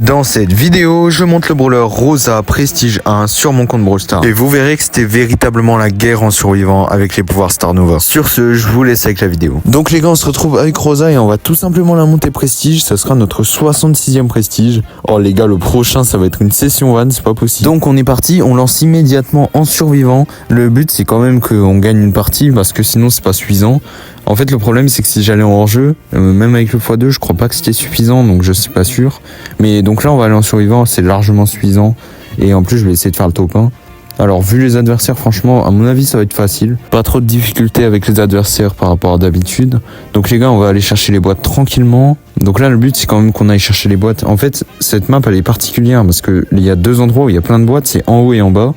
Dans cette vidéo, je monte le brawler Rosa Prestige 1 sur mon compte Brawl Stars. Et vous verrez que c'était véritablement la guerre en survivant avec les pouvoirs Star Nova. Sur ce, je vous laisse avec la vidéo. Donc les gars, on se retrouve avec Rosa et on va tout simplement la monter Prestige. Ça sera notre 66e Prestige. Oh les gars, le prochain, ça va être une session van, c'est pas possible. Donc on est parti, on lance immédiatement en survivant. Le but, c'est quand même qu'on gagne une partie parce que sinon, c'est pas suffisant. En fait, le problème, c'est que si j'allais en hors-jeu, même avec le x2, je crois pas que c'était suffisant, donc je suis pas sûr. Mais donc là, on va aller en survivant, c'est largement suffisant. Et en plus, je vais essayer de faire le top 1. Alors, vu les adversaires, franchement, à mon avis, ça va être facile. Pas trop de difficultés avec les adversaires par rapport à d'habitude. Donc les gars, on va aller chercher les boîtes tranquillement. Donc là, le but, c'est quand même qu'on aille chercher les boîtes. En fait, cette map, elle est particulière parce qu'il y a deux endroits où il y a plein de boîtes, c'est en haut et en bas.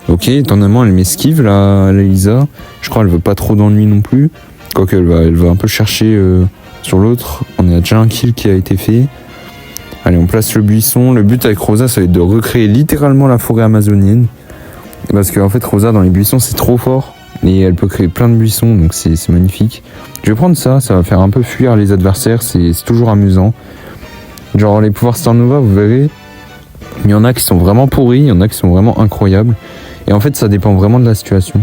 Ok, étonnamment, elle m'esquive, là, Lisa. Je crois qu'elle veut pas trop d'ennui non plus. Quoique elle va un peu chercher sur l'autre. On a déjà un kill qui a été fait. Allez, on place le buisson. Le but avec Rosa, ça va être de recréer littéralement la forêt amazonienne. Parce qu'en fait, Rosa, dans les buissons, c'est trop fort. Et elle peut créer plein de buissons, donc c'est magnifique. Je vais prendre ça, ça va faire un peu fuir les adversaires. C'est toujours amusant. Genre, les pouvoirs Star Nova, vous verrez, il y en a qui sont vraiment pourris, il y en a qui sont vraiment incroyables. Et en fait, ça dépend vraiment de la situation.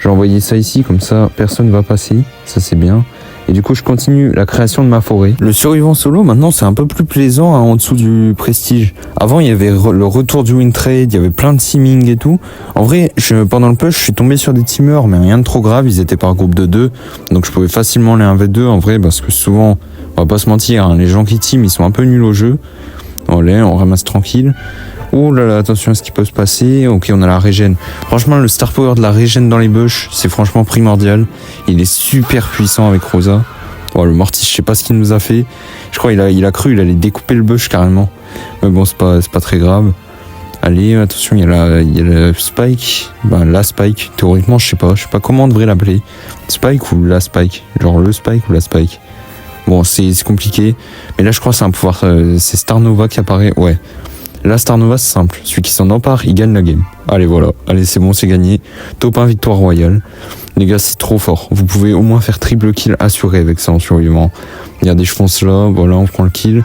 J'ai envoyé ça ici, comme ça personne va passer, ça c'est bien. Et du coup je continue la création de ma forêt. Le survivant solo maintenant c'est un peu plus plaisant en dessous du prestige. Avant il y avait le retour du win trade, il y avait plein de teaming et tout. En vrai pendant le push je suis tombé sur des teamers mais rien de trop grave, ils étaient par groupe de 2. Donc je pouvais facilement les 1v2 en vrai parce que souvent, on va pas se mentir, hein, les gens qui team ils sont un peu nuls au jeu. Allez, on ramasse tranquille. Oh là là, attention à ce qui peut se passer. Ok, on a la régène. Franchement, le star power de la régène dans les bush, c'est franchement primordial. Il est super puissant avec Rosa. Oh, le mortis, je sais pas ce qu'il nous a fait. Je crois il a cru, il allait découper le bush carrément. Mais bon, c'est pas très grave. Allez, attention, il y a la spike. Ben, la spike. Théoriquement, je sais pas comment on devrait l'appeler. Spike ou la spike? Genre le spike ou la spike? Bon, c'est compliqué. Mais là, je crois que c'est un pouvoir. C'est Star Nova qui apparaît. Ouais. La Star Nova, c'est simple. Celui qui s'en empare, il gagne la game. Allez, voilà. Allez, c'est bon, c'est gagné. Top 1 victoire royale. Les gars, c'est trop fort. Vous pouvez au moins faire triple kill assuré avec ça en survivant. Regardez, je fonce là. Voilà, on prend le kill.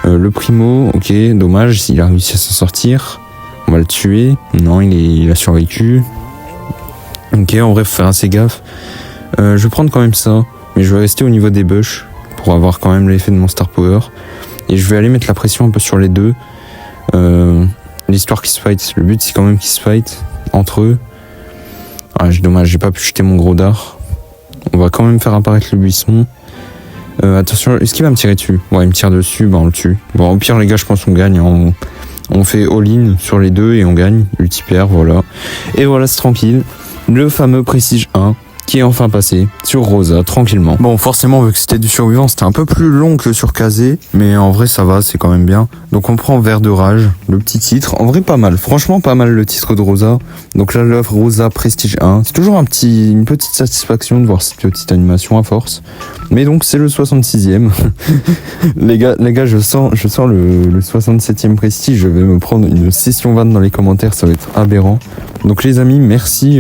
Le primo, ok, dommage. Il a réussi à s'en sortir. On va le tuer. Non, il a survécu. Ok, en vrai, faut faire assez gaffe. Je vais prendre quand même ça. Mais je vais rester au niveau des bush pour avoir quand même l'effet de mon star power. Et je vais aller mettre la pression un peu sur les deux. L'histoire qui se fight, le but c'est quand même qu'ils se fight entre eux. Ah, dommage, j'ai pas pu jeter mon gros dard. On va quand même faire apparaître le buisson. Attention, est-ce qu'il va me tirer dessus? Ouais, il me tire dessus, bah on le tue. Bon, au pire les gars, je pense qu'on gagne. On fait all-in sur les deux et on gagne. Ultipère, voilà. Et voilà, c'est tranquille. Le fameux Prestige 1 qui est enfin passé sur Rosa, tranquillement. Bon, forcément, vu que c'était du survivant, c'était un peu plus long que sur Kazé, mais en vrai, ça va, c'est quand même bien. Donc, on prend Vert de Rage, le petit titre. En vrai, pas mal. Franchement, pas mal le titre de Rosa. Donc là, l'œuvre Rosa Prestige 1. C'est toujours une petite satisfaction de voir cette petite animation à force. Mais donc, c'est le 66e. les gars, je sens le 67e Prestige. Je vais me prendre une session van dans les commentaires, ça va être aberrant. Donc, les amis, merci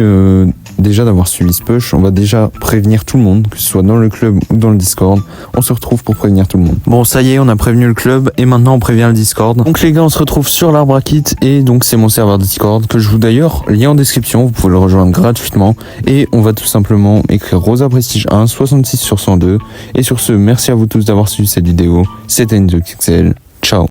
déjà d'avoir suivi ce push. On va déjà prévenir tout le monde, que ce soit dans le club ou dans le Discord. On se retrouve pour prévenir tout le monde. Bon, ça y est, on a prévenu le club et maintenant on prévient le Discord. Donc les gars, on se retrouve sur l'arbre à kit et donc c'est mon serveur Discord que je vous d'ailleurs, lien en description, vous pouvez le rejoindre gratuitement et on va tout simplement écrire Rosa Prestige 1 66 sur 102. Et sur ce, merci à vous tous d'avoir suivi cette vidéo. C'était NZXL. Ciao.